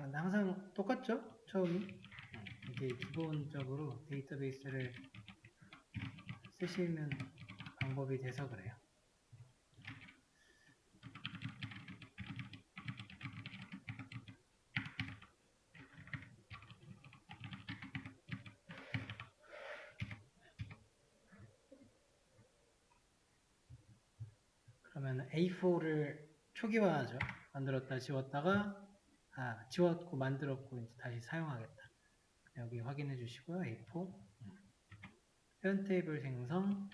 근데 항상 똑같죠? 처음이. 이게 기본적으로 데이터베이스를 쓰시는 방법이 돼서 그래요. 그러면 A4를 초기화하죠. 만들었다 지웠다가 지웠고 만들었고 이제 다시 사용하겠다. 여기 확인해 주시고요. A4 회원 테이블 생성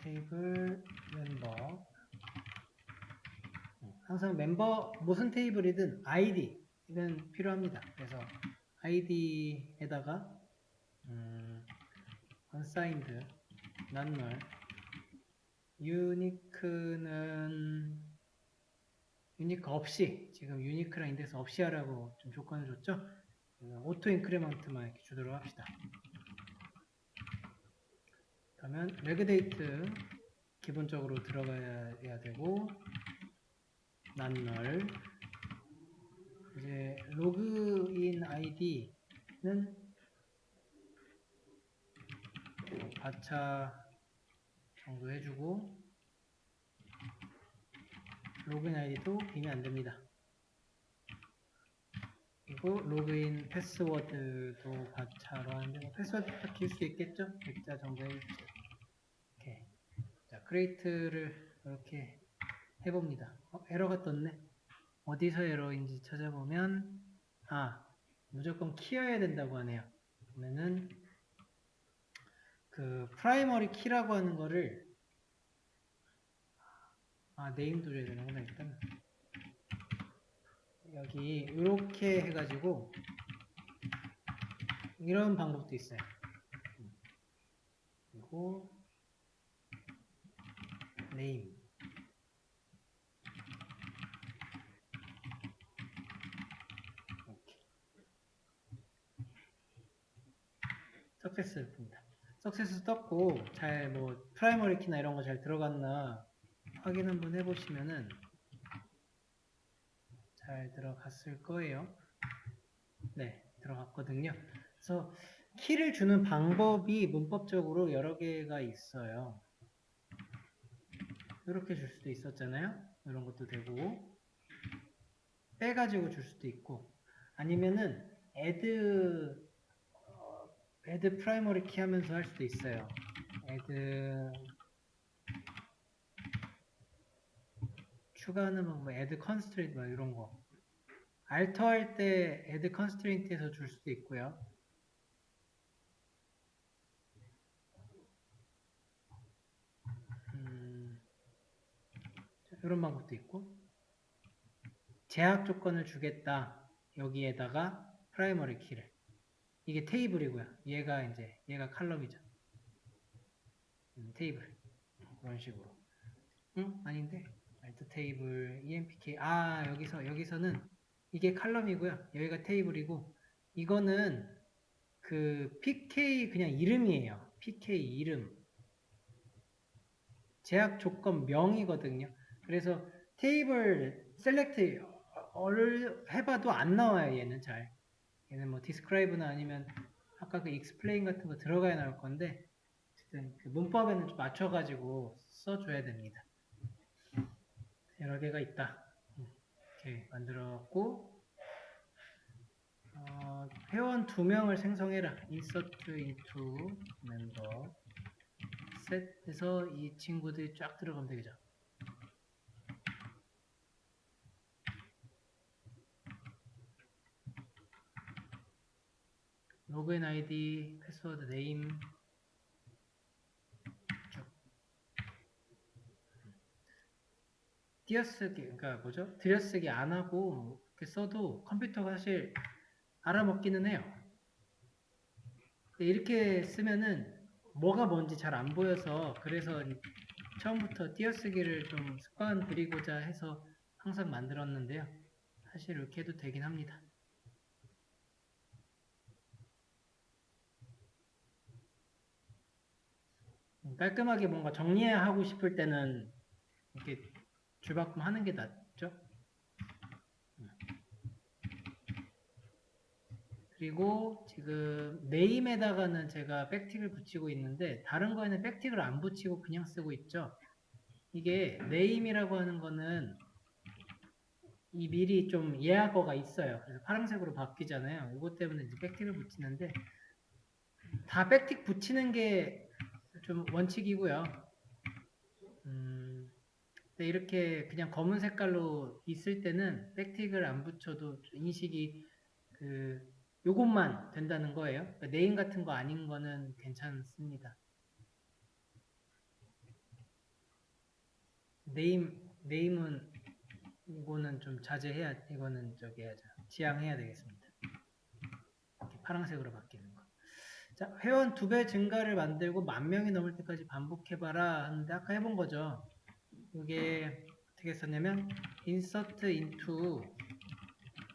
테이블 멤버 항상 멤버 무슨 테이블이든 아이디는 필요합니다. 그래서 아이디에다가 unsigned not null 유니크는 유니크 없이 지금 유니크랑 인덱스 없이 하라고 좀 조건을 줬죠. 오토 인크리먼트만 이렇게 주도록 합시다. 그러면 레그데이트 기본적으로 들어가야 되고 not null 이제 로그인 아이디는 바차 정도 해주고 로그인 아이디도 비면 안됩니다. 그리고 로그인 패스워드도 바차로 하는데 뭐 패스워드부터 길 수 있겠죠? 100자 정도 해주세요. 오케이. 자, 크리에이트를 이렇게 해봅니다. 에러가 떴네. 어디서 에러인지 찾아보면 무조건 키여야 된다고 하네요. 그러면은 그 프라이머리 키라고 하는 거를 네임도 줘야 되는구나. 일단 여기 이렇게 해가지고 이런 방법도 있어요. 그리고 네임 석세스입니다. 석세스 떴고 잘 뭐 프라이머리 키나 이런 거 잘 들어갔나 확인 한번 해보시면은 잘 들어갔을 거예요. 네, 들어갔거든요. 그래서 키를 주는 방법이 문법적으로 여러 개가 있어요. 이렇게 줄 수도 있었잖아요. 이런 것도 되고 빼가지고 줄 수도 있고 아니면은 add 프라이머리 키 하면서 할 수도 있어요. add 추가하는 뭐 add constraint 뭐 이런 거 alter 할 때 add constraint에서 줄 수도 있고요. 이런 방법도 있고 제약 조건을 주겠다. 여기에다가 프라이머리 키를 이게 테이블이고요. 얘가 칼럼이죠. 테이블 그런 식으로. 아닌데 알트 테이블 empk 여기서는 이게 칼럼이고요. 여기가 테이블이고 이거는 그 pk 그냥 이름이에요. pk 이름 제약 조건 명이거든요. 그래서 테이블 셀렉트 해봐도 안 나와요. 얘는 뭐 describe나 아니면 아까 그 explain 같은 거 들어가야 나올 건데 어쨌든 그 문법에는 좀 맞춰가지고 써줘야 됩니다. 여러 개가 있다. 이렇게 만들었고 회원 2명을 생성해라. insert into member set에서 이 친구들이 쫙 들어가면 되겠죠. 로그인 아이디, 패스워드, 네임 띄어쓰기, 그러니까 뭐죠? 들여쓰기 안 하고 이렇게 써도 컴퓨터가 사실 알아먹기는 해요. 이렇게 쓰면은 뭐가 뭔지 잘 안 보여서 그래서 처음부터 띄어쓰기를 좀 습관 들이고자 해서 항상 만들었는데요. 사실 이렇게 해도 되긴 합니다. 깔끔하게 뭔가 정리하고 싶을 때는 이렇게 줄바꿈 하는 게 낫죠. 그리고 지금 네임에다가는 제가 백틱을 붙이고 있는데 다른 거에는 백틱을 안 붙이고 그냥 쓰고 있죠. 이게 네임이라고 하는 거는 이 미리 좀 예약어가 있어요. 그래서 파란색으로 바뀌잖아요. 이것 때문에 이제 백틱을 붙이는데 다 백틱 붙이는 게 좀 원칙이고요. 근데 이렇게 그냥 검은 색깔로 있을 때는 백틱을 안 붙여도 인식이 요것만 된다는 거예요. 그러니까 네임 같은 거 아닌 거는 괜찮습니다. 네임은 이거는 좀 자제해야, 이거는 저기 해야죠. 지양해야 되겠습니다. 이렇게 파란색으로 바뀌는 거. 자, 회원 2배 증가를 만들고 10,000명이 넘을 때까지 반복해봐라 하는데 아까 해본 거죠. 이게 어떻게 썼냐면 insert into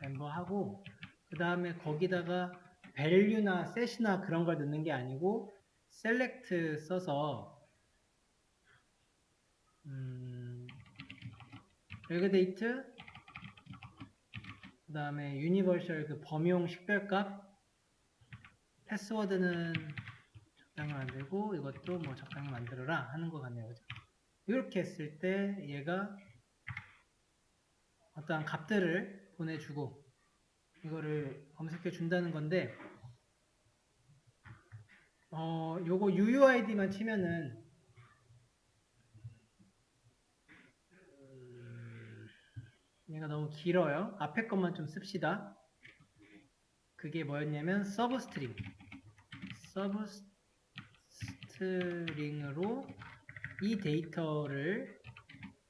멤버 하고 그 다음에 거기다가 value나 set이나 그런 걸 넣는 게 아니고 select 써서 regdate 그 다음에 universal 그 범용 식별값 패스워드는 적당히 만들고 이것도 뭐 적당히 만들어라 하는 것 같네요. 그죠? 이렇게 했을 때 얘가 어떠한 값들을 보내주고 이거를 검색해 준다는 건데 요거 UUID만 치면은 얘가 너무 길어요. 앞에 것만 좀 씁시다. 그게 뭐였냐면 서브스트링으로 이 데이터를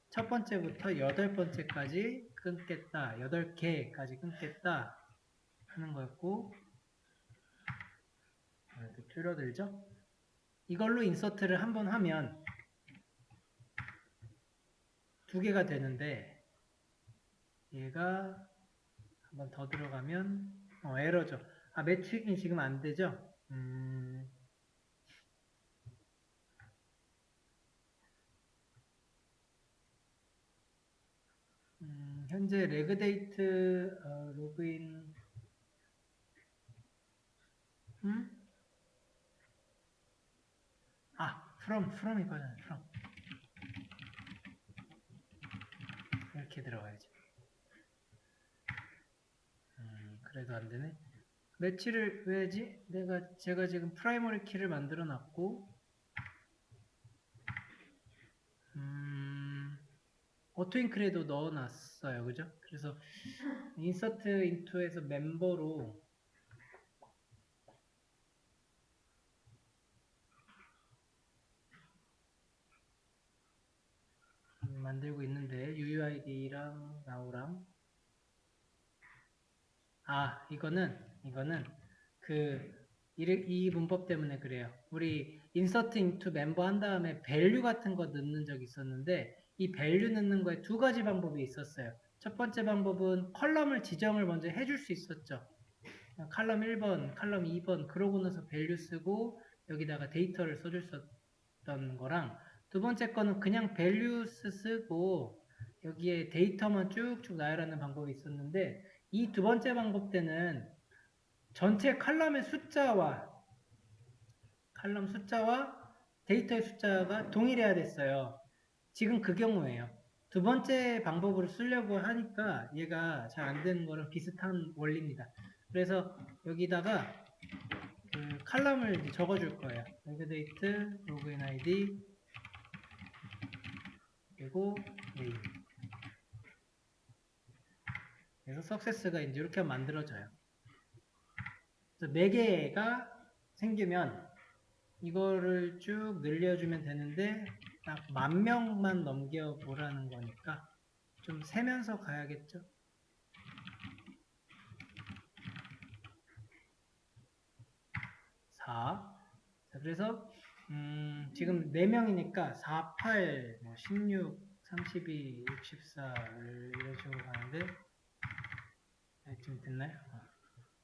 첫 번째부터 8번째까지 끊겠다. 8개까지 끊겠다 하는 거였고 이렇게 줄어들죠? 이걸로 인서트를 한번 하면 2개가 되는데 얘가 한번 더 들어가면 에러죠. 매칭이 지금 안 되죠? 현재 레그데이트 로그인 from 이거잖아요. from 이렇게 들어가야지. 그래도 안 되네. 매치를 왜지? 제가 지금 프라이머리 키를 만들어 놨고 오토인크레도 넣어 놨어요. 그죠? 그래서 insert into에서 멤버로 만들고 있는데 UUID랑 now랑 이거는 이 문법 때문에 그래요. 우리 insert into member 한 다음에 value 같은 거 넣는 적이 있었는데 이 value 넣는 거에 2가지 방법이 있었어요. 첫 번째 방법은 컬럼을 지정을 먼저 해줄 수 있었죠. 칼럼 1번, 칼럼 2번 그러고 나서 value 쓰고 여기다가 데이터를 써줄 수 있었던 거랑 두 번째 거는 그냥 values 쓰고 여기에 데이터만 쭉쭉 나열하는 방법이 있었는데 이 두 번째 방법 때는 전체 칼럼의 칼럼 숫자와 데이터의 숫자가 동일해야 됐어요. 지금 그 경우에요. 두 번째 방법으로 쓰려고 하니까 얘가 잘 안 되는 거랑 비슷한 원리입니다. 그래서 여기다가 칼럼을 적어줄 거예요. 레그데이트, 로그인 아이디, 그리고 네임. 그래서 석세스가 이제 이렇게 만들어져요. 그래서 4개가 생기면 이거를 쭉 늘려주면 되는데 딱 10,000명만 넘겨보라는 거니까 좀 세면서 가야겠죠. 4. 자, 그래서 지금 4명이니까 4, 8, 16, 32, 64 이런 식으로 가는데 지금 됐나요?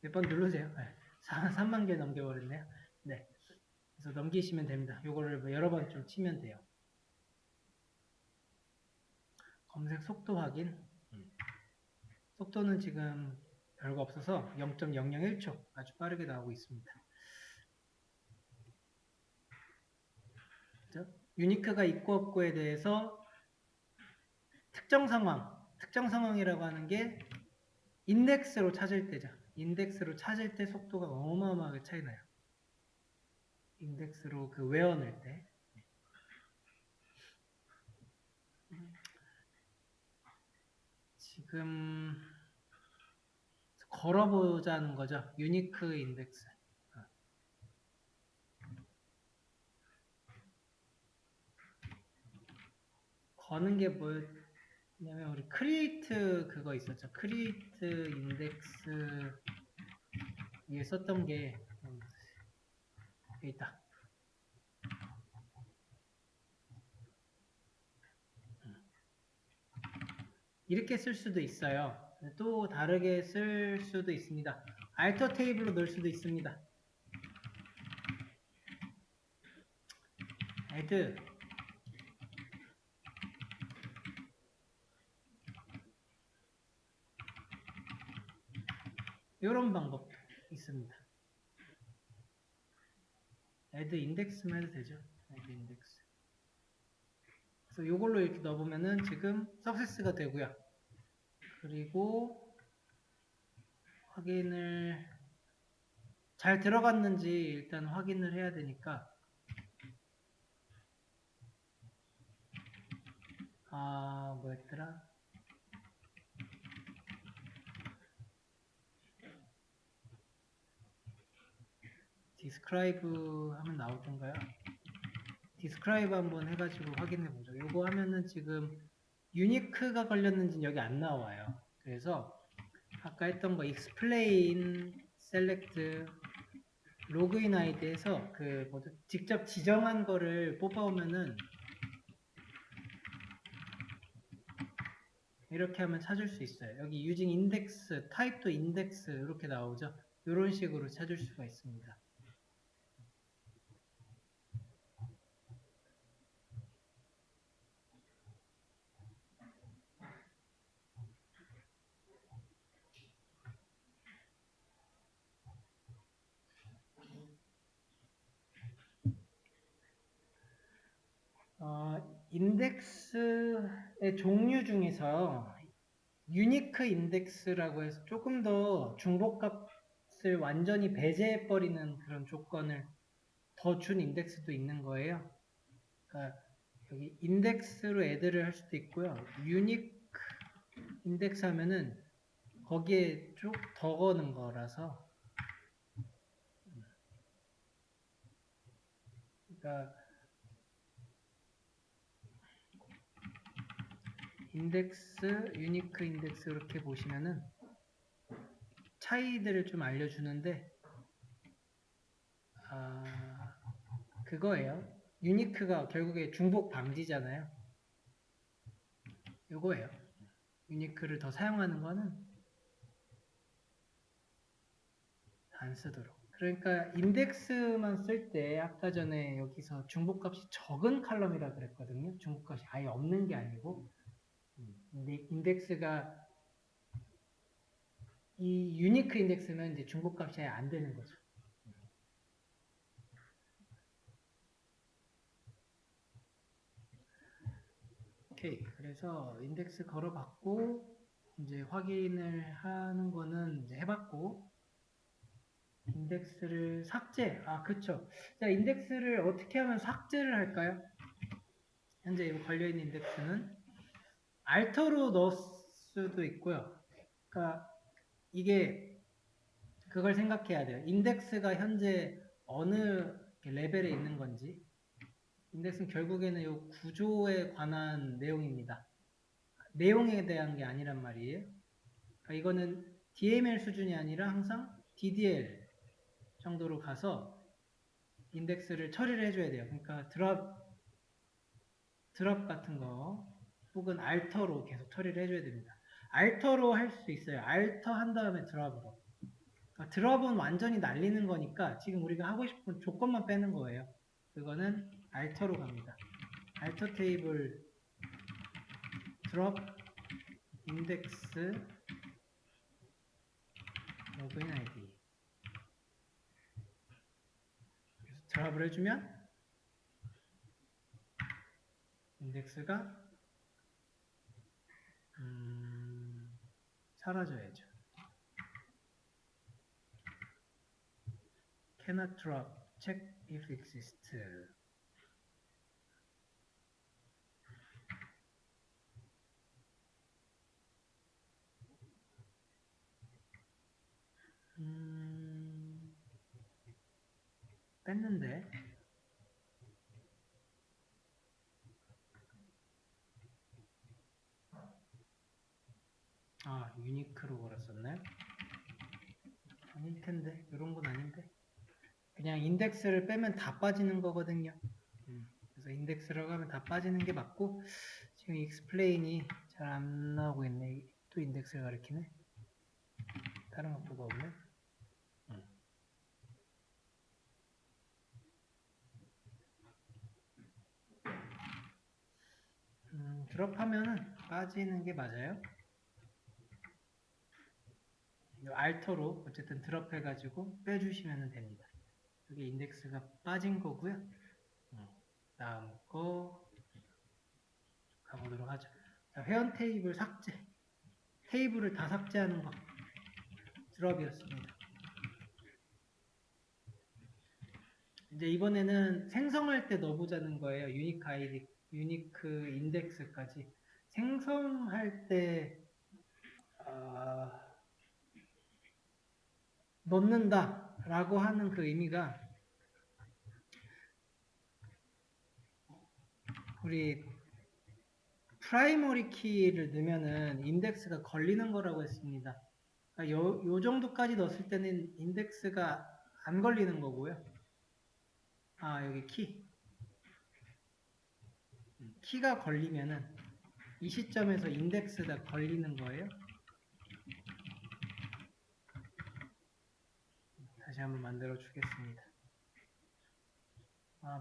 몇 번 누르세요. 3만 개 넘겨버렸네요. 네. 그래서 넘기시면 됩니다. 요거를 여러 번 좀 치면 돼요. 검색 속도 확인. 속도는 지금 별거 없어서 0.001초 아주 빠르게 나오고 있습니다. 그렇죠? 유니크가 있고 없고에 대해서 특정 상황이라고 하는 게 인덱스로 찾을 때죠. 인덱스로 찾을 때 속도가 어마어마하게 차이 나요. 인덱스로 그 외워낼 때. 지금 걸어보자는 거죠. 유니크 인덱스. 거는 게 뭐냐면 우리 크리에이트 그거 있었죠. 크리에이트 인덱스 위에 썼던 게 여기 있다. 이렇게 쓸 수도 있어요. 또 다르게 쓸 수도 있습니다. 알터 테이블로 넣을 수도 있습니다. add 이런 방법 있습니다. add index만 해도 되죠. add index. 그래서 이걸로 이렇게 넣어보면은 지금 석세스가 되고요. 그리고 확인을 잘 들어갔는지 일단 확인을 해야 되니까 뭐였더라? describe 하면 나오던가요? describe 한번 해가지고 확인해 보죠. 이거 하면은 지금 유니크가 걸렸는지는 여기 안 나와요. 그래서 아까 했던 거 explain, select, 로그인 아이디에서 그 직접 지정한 거를 뽑아오면은 이렇게 하면 찾을 수 있어요. 여기 using index, type도 index 이렇게 나오죠. 이런 식으로 찾을 수가 있습니다. 인덱스의 종류 중에서 유니크 인덱스라고 해서 조금 더 중복값을 완전히 배제해버리는 그런 조건을 더 준 인덱스도 있는 거예요. 그러니까 여기 인덱스로 애드를 할 수도 있고요. 유니크 인덱스 하면은 거기에 쭉 더 거는 거라서 그러니까 인덱스, 유니크 인덱스 이렇게 보시면은 차이들을 좀 알려주는데 그거예요. 유니크가 결국에 중복 방지잖아요. 요거예요. 유니크를 더 사용하는 거는 안 쓰도록. 그러니까 인덱스만 쓸 때 아까 전에 여기서 중복값이 적은 칼럼이라 그랬거든요. 중복값이 아예 없는 게 아니고 근데 인덱스가 이 유니크 인덱스는 이제 중복값이 아예 안 되는 거죠. 오케이. 그래서 인덱스 걸어봤고 이제 확인을 하는 거는 이제 해봤고 인덱스를 삭제. 그쵸. 자, 인덱스를 어떻게 하면 삭제를 할까요? 현재 이 걸려있는 인덱스는 알터로 넣을 수도 있고요. 그러니까 이게 그걸 생각해야 돼요. 인덱스가 현재 어느 레벨에 있는 건지. 인덱스는 결국에는 이 구조에 관한 내용입니다. 내용에 대한 게 아니란 말이에요. 그러니까 이거는 DML 수준이 아니라 항상 DDL 정도로 가서 인덱스를 처리를 해줘야 돼요. 그러니까 드롭 같은 거 혹은 알터로 계속 처리를 해줘야 됩니다. 알터로 할 수 있어요. 알터 한 다음에 드롭으로. 그러니까 드롭은 완전히 날리는 거니까 지금 우리가 하고 싶은 조건만 빼는 거예요. 그거는 알터로 갑니다. 알터 테이블 drop index 로그인 ID 드랍을 해주면 인덱스가 사라져야죠. cannot drop check if exist. 뺐는데 유니크로 걸었었네. 아닐 텐데 이런 건 아닌데 그냥 인덱스를 빼면 다 빠지는 거거든요. 그래서 인덱스라고 하면 다 빠지는 게 맞고 지금 explain이 잘 안 나오고 있네. 또 인덱스를 가리키네. 다른 각도가 없네. 드롭하면은 빠지는 게 맞아요. 알터로 어쨌든 드롭 해가지고 빼주시면 됩니다. 여기 인덱스가 빠진 거고요. 다음 거 가보도록 하죠. 자, 회원 테이블 삭제. 테이블을 다 삭제하는 거. 드롭이었습니다. 이제 이번에는 생성할 때 넣어보자는 거예요. 유니크 아이디, 유니크 인덱스까지. 생성할 때 넣는다 라고 하는 그 의미가 우리 프라이머리 키를 넣으면은 인덱스가 걸리는 거라고 했습니다. 그러니까 요 정도까지 넣었을 때는 인덱스가 안 걸리는 거고요. 여기 키가 걸리면은 이 시점에서 인덱스가 걸리는 거예요. 다시 한번 만들어 주겠습니다.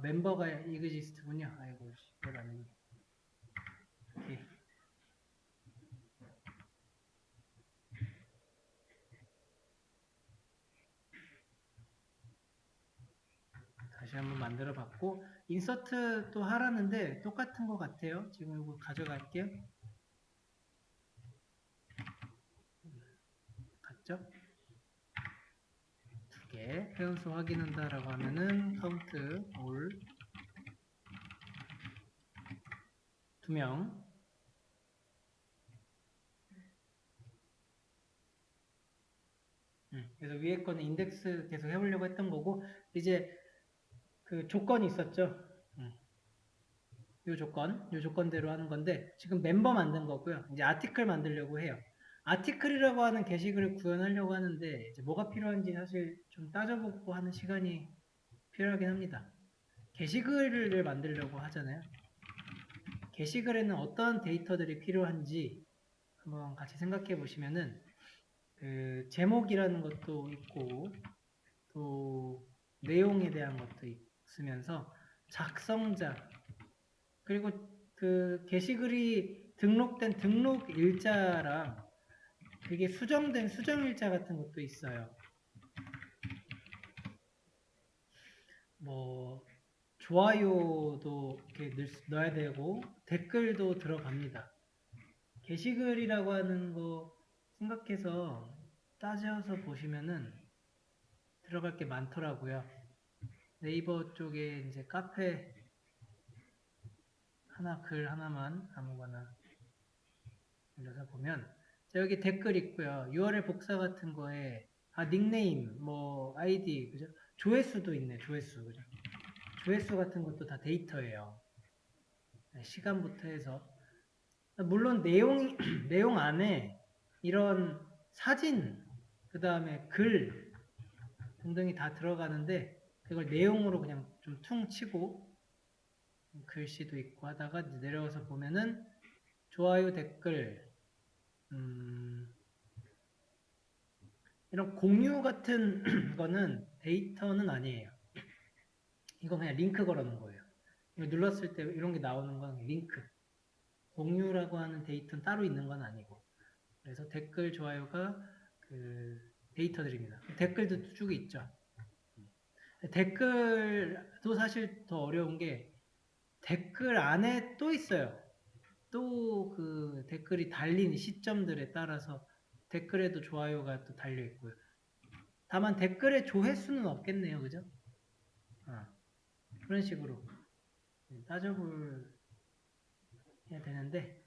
멤버가 이그지스트군요. 아이고, 이걸 안 했네. 오케이. 다시 한번 만들어 봤고, 인서트 또 하라는데 똑같은 것 같아요. 지금 이거 가져갈게요. 같죠? 두 개. 회원수 확인한다라고 하면은 카운트 올 2명. 그래서 위에 거는 인덱스 계속 해보려고 했던 거고, 이제 그 조건이 있었죠. 요 조건대로 하는 건데, 지금 멤버 만든 거고요. 이제 아티클 만들려고 해요. 아티클이라고 하는 게시글을 구현하려고 하는데, 이제 뭐가 필요한지 사실 좀 따져보고 하는 시간이 필요하긴 합니다. 게시글을 만들려고 하잖아요. 게시글에는 어떤 데이터들이 필요한지 한번 같이 생각해 보시면은, 그 제목이라는 것도 있고, 또 내용에 대한 것도 있으면서 작성자, 그리고 그 게시글이 등록된 등록 일자랑 그게 수정된 수정 일자 같은 것도 있어요. 뭐 좋아요도 이렇게 넣어야 되고 댓글도 들어갑니다. 게시글이라고 하는 거 생각해서 따져서 보시면은 들어갈 게 많더라고요. 네이버 쪽에 이제 카페 글 하나만 아무거나 올려서 보면 여기 댓글 있고요. URL 복사 같은 거에 닉네임, 뭐 아이디, 그죠? 조회수도 있네. 조회수, 그죠? 조회수 같은 것도 다 데이터예요. 시간부터 해서 물론 내용 안에 이런 사진, 그 다음에 글 등등이 다 들어가는데 그걸 내용으로 그냥 좀 퉁 치고 글씨도 있고 하다가 내려와서 보면은 좋아요, 댓글, 이런 공유 같은 거는 데이터는 아니에요. 이건 그냥 링크 걸어놓은 거예요. 이거 눌렀을 때 이런 게 나오는 건 링크. 공유라고 하는 데이터는 따로 있는 건 아니고. 그래서 댓글, 좋아요가 그 데이터들입니다. 댓글도 쭉 있죠. 댓글도 사실 더 어려운 게 댓글 안에 또 있어요. 또 그 댓글이 달린 시점들에 따라서 댓글에도 좋아요가 또 달려 있고요. 다만 댓글의 조회수는 없겠네요. 그죠? 그런 식으로 따져볼 해야 되는데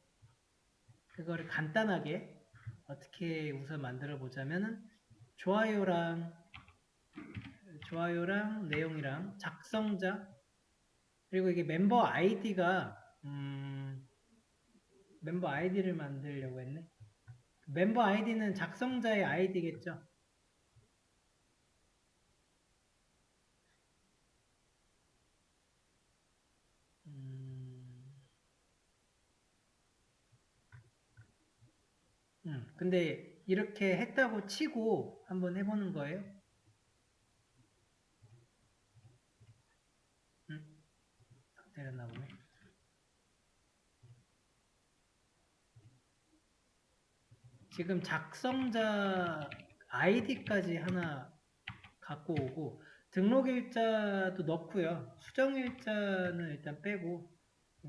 그거를 간단하게 어떻게 우선 만들어 보자면은 좋아요랑 내용이랑 작성자 그리고 이게 멤버 아이디가 멤버 아이디를 만들려고 했네. 멤버 아이디는 작성자의 아이디겠죠. 근데 이렇게 했다고 치고 한번 해보는 거예요. 때렸나 보네. 지금 작성자 아이디까지 하나 갖고 오고 등록일자도 넣고요. 수정일자는 일단 빼고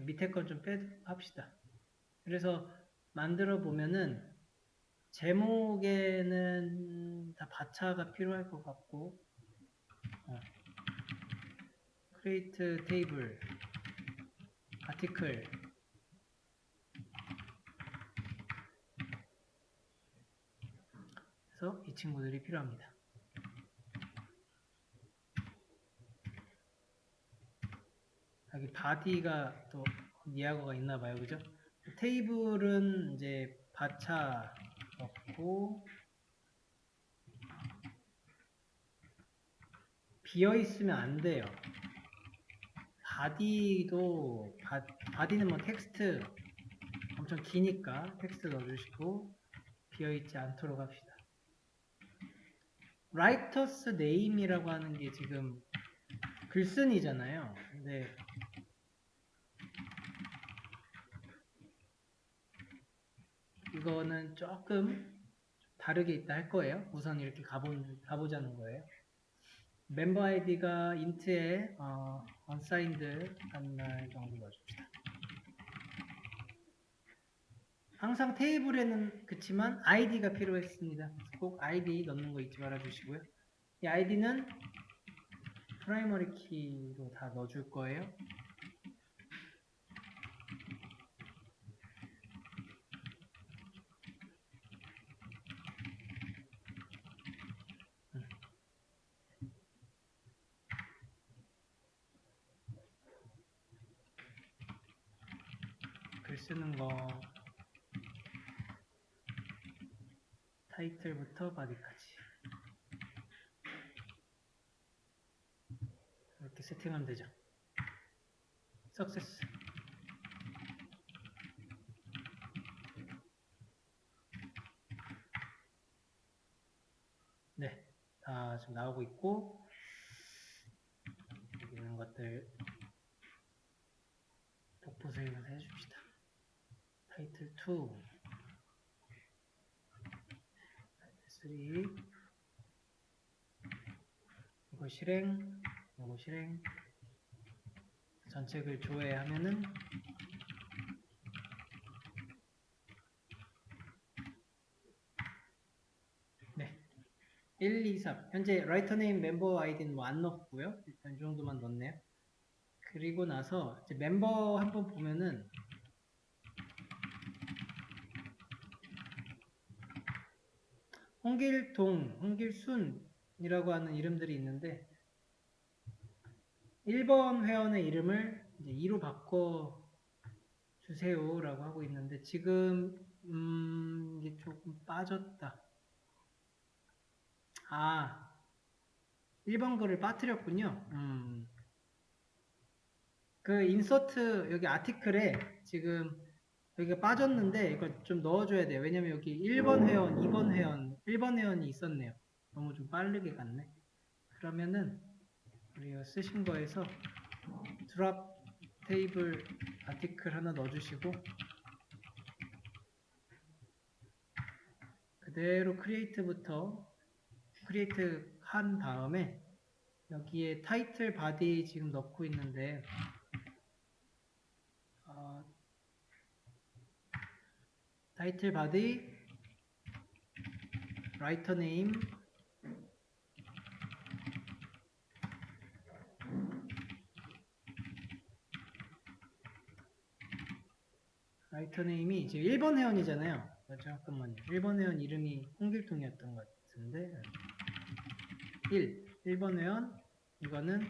밑에 건 좀 합시다. 그래서 만들어 보면은 제목에는 다 바차가 필요할 것 같고 create table, article 그래서 이 친구들이 필요합니다. 여기 body가 또 이하고가 있나 봐요. 그죠? 테이블은 이제 바차 넣고 비어 있으면 안 돼요. 바디는 뭐 텍스트 엄청 기니까 텍스트 넣어주시고 비어 있지 않도록 합시다. 라이터스 네임이라고 하는 게 지금 글쓴이잖아요. 근데 이거는 조금 다르게 있다 할 거예요. 우선 이렇게 가보자는 거예요. 멤버 아이디가 int에 unsigned 한 말 정도 넣어줍시다. 항상 테이블에는 그치만 아이디가 필요했습니다. 꼭 아이디 넣는 거 잊지 말아 주시고요. 이 아이디는 프라이머리 키로 다 넣어줄 거예요. 글 쓰는 거 타이틀부터 바디까지 이렇게 세팅하면 되죠. 석세스. 네, 다 지금 나오고 있고 여기 있는 것들 복부 수행을 해줍시다. 타이틀 2, 타이틀 3, 이거 실행, 이거 실행. 전체 글 조회하면은 네, 1, 2, 3. 현재 라이터 네임 멤버 아이디는 뭐 안 넣었고요. 일단 이 정도만 넣었네요. 그리고 나서 이제 멤버 한번 보면은 홍길동, 홍길순이라고 하는 이름들이 있는데 1번 회원의 이름을 이제 2로 바꿔 주세요 라고 하고 있는데 지금 이게 조금 빠졌다. 1번 글을 빠뜨렸군요. 그 인서트 여기 아티클에 지금 여기가 빠졌는데 이걸 좀 넣어줘야 돼요. 왜냐면 여기 1번 회원, 2번 회원, 1번 회원이 있었네요. 너무 좀 빠르게 갔네. 그러면은 우리가 쓰신 거에서 드랍 테이블 아티클 하나 넣어주시고 그대로 크리에이트부터 크리에이트 한 다음에 여기에 타이틀 바디 지금 넣고 있는데 타이틀 바디 라이터 네임 라이터 네임이 지금 1번 회원이잖아요. 잠깐만요. 1번 회원 이름이 홍길동이었던 것 같은데 1번 회원 이거는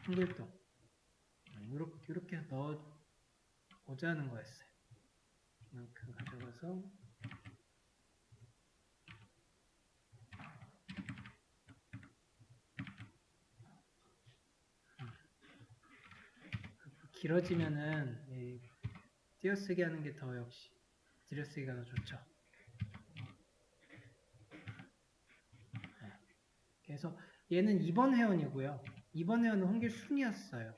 홍길동 이렇게 넣어보자는 거였어요. 이만큼 가져가서 길어지면은 띄어쓰기 하는 게 더 역시 들여쓰기가 더 좋죠. 네. 그래서 얘는 2번 회원이고요. 2번 회원은 홍길순이었어요.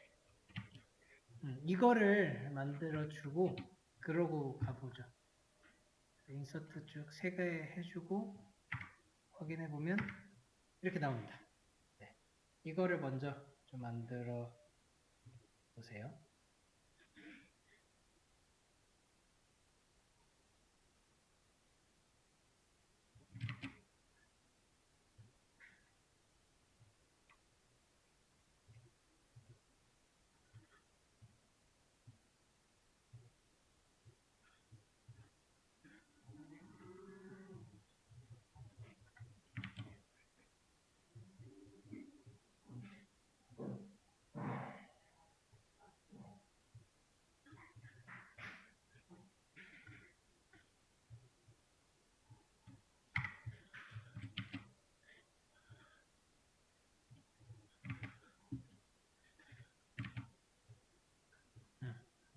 이거를 만들어주고 그러고 가보죠. 인서트 쭉 3개 해주고 확인해보면 이렇게 나옵니다. 네. 이거를 먼저 좀 만들어 보세요.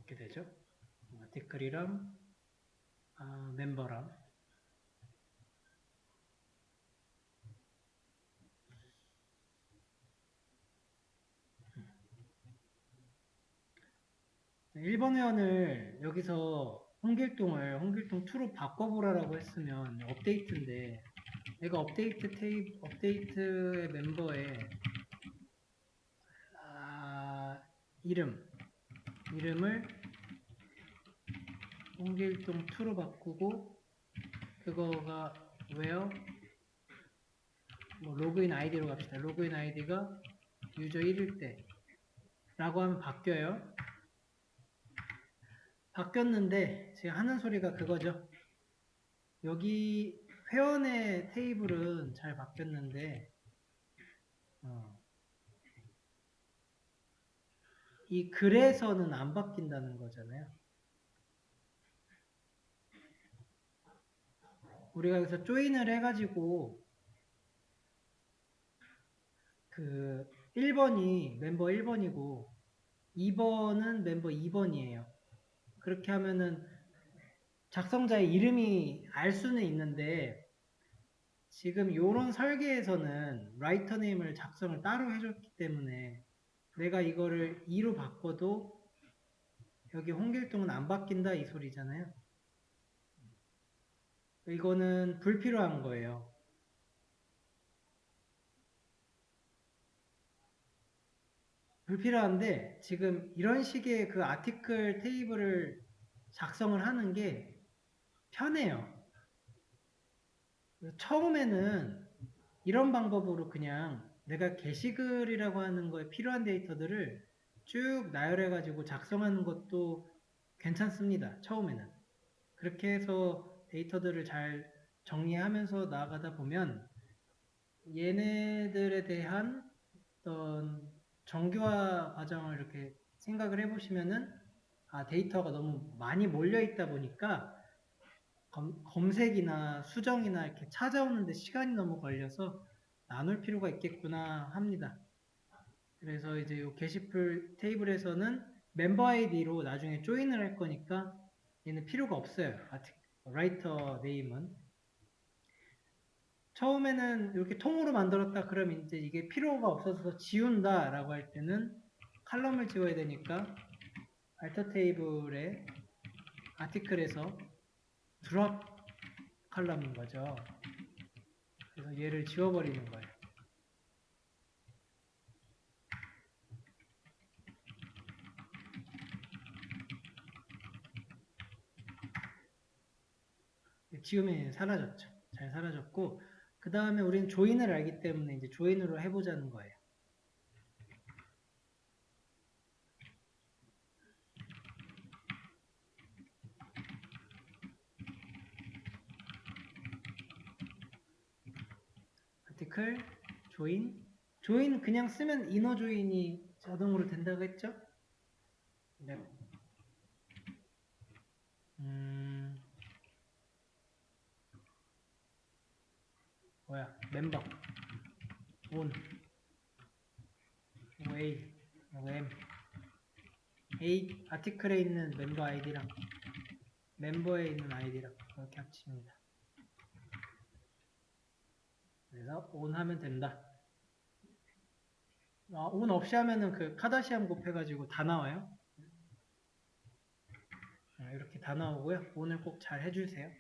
이렇게 되죠. 아티클이랑 멤버랑 네, 1번 회원을 여기서 홍길동을 홍길동2로 바꿔보라고 했으면 업데이트인데 내가 업데이트의 멤버에 이름을 홍길동2로 바꾸고 그거가 where 로그인 아이디로 갑시다. 로그인 아이디가 유저 1일 때 라고 하면 바뀌어요. 바뀌었는데 지금 하는 소리가 그거죠. 여기 회원의 테이블은 잘 바뀌었는데 이 글에서는 안 바뀐다는 거잖아요. 우리가 여기서 조인을 해가지고 그 1번이 멤버 1번이고 2번은 멤버 2번이에요. 그렇게 하면은 작성자의 이름이 알 수는 있는데 지금 이런 설계에서는 라이터 네임을 작성을 따로 해줬기 때문에 내가 이거를 2로 바꿔도 여기 홍길동은 안 바뀐다 이 소리잖아요. 이거는 불필요한 거예요. 불필요한데 지금 이런 식의 그 아티클 테이블을 작성을 하는 게 편해요. 처음에는 이런 방법으로 그냥 내가 게시글이라고 하는 거에 필요한 데이터들을 쭉 나열해 가지고 작성하는 것도 괜찮습니다. 처음에는. 그렇게 해서 데이터들을 잘 정리하면서 나아가다 보면 얘네들에 대한 어떤 정교화 과정을 이렇게 생각을 해보시면은 데이터가 너무 많이 몰려 있다 보니까 검색이나 수정이나 이렇게 찾아오는데 시간이 너무 걸려서 나눌 필요가 있겠구나 합니다. 그래서 이제 이 게시글 테이블에서는 멤버 아이디로 나중에 조인을 할 거니까 얘는 필요가 없어요. 라이터 네임은. 처음에는 이렇게 통으로 만들었다 그러면 이제 이게 필요가 없어서 지운다 라고 할 때는 칼럼을 지워야 되니까 알터 테이블에 아티클에서 드롭 칼럼인 거죠. 그래서 얘를 지워버리는 거예요. 지우면 사라졌죠. 잘 사라졌고, 그 다음에 우리는 조인을 알기 때문에 이제 조인으로 해보자는 거예요. 아티클, 조인 그냥 쓰면 이너 조인이 자동으로 된다고 했죠? 네. 멤버, 온, 웨이, A, 아티클에 있는 멤버 아이디랑 멤버에 있는 아이디랑 이렇게 합칩니다. 그래서 온 하면 된다. 온 없이 하면은 그 카다시암 곱해가지고 다 나와요. 이렇게 다 나오고요. 온을 꼭 잘 해주세요.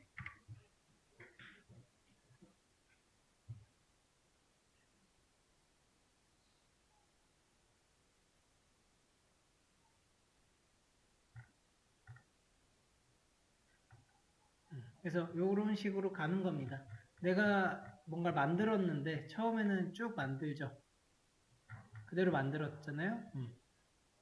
그래서 이런 식으로 가는 겁니다. 내가 뭔가를 만들었는데 처음에는 쭉 만들죠. 그대로 만들었잖아요.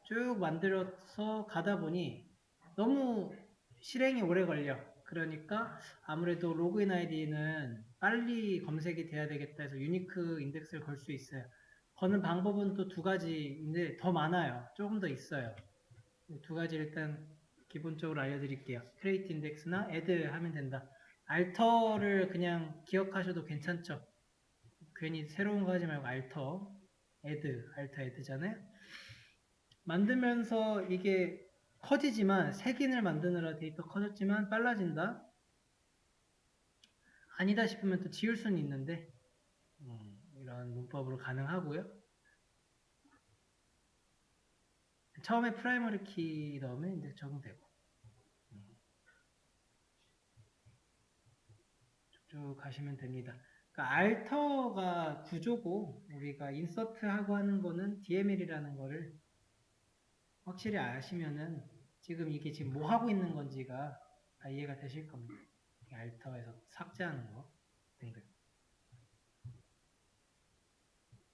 쭉 만들어서 가다 보니 너무 실행이 오래 걸려. 그러니까 아무래도 로그인 아이디는 빨리 검색이 돼야 되겠다 해서 유니크 인덱스를 걸 수 있어요. 거는 방법은 또 두 가지인데 더 많아요. 조금 더 있어요. 두 가지 일단 기본적으로 알려드릴게요. create index나 add 하면 된다. 알터를 그냥 기억하셔도 괜찮죠. 괜히 새로운 거 하지 말고 알터, add잖아요. 만들면서 이게 커지지만 색인을 만드느라 데이터 커졌지만 빨라진다. 아니다 싶으면 또 지울 수는 있는데 이런 문법으로 가능하고요. 처음에 프라이머리 키 넣으면 이제 적용되고 쭉 가시면 됩니다. 그러니까 알터가 구조고 우리가 인서트하고 하는 거는 DML이라는 거를 확실히 아시면은 지금 이게 지금 뭐 하고 있는 건지가 다 이해가 되실 겁니다. 알터에서 삭제하는 거 등등.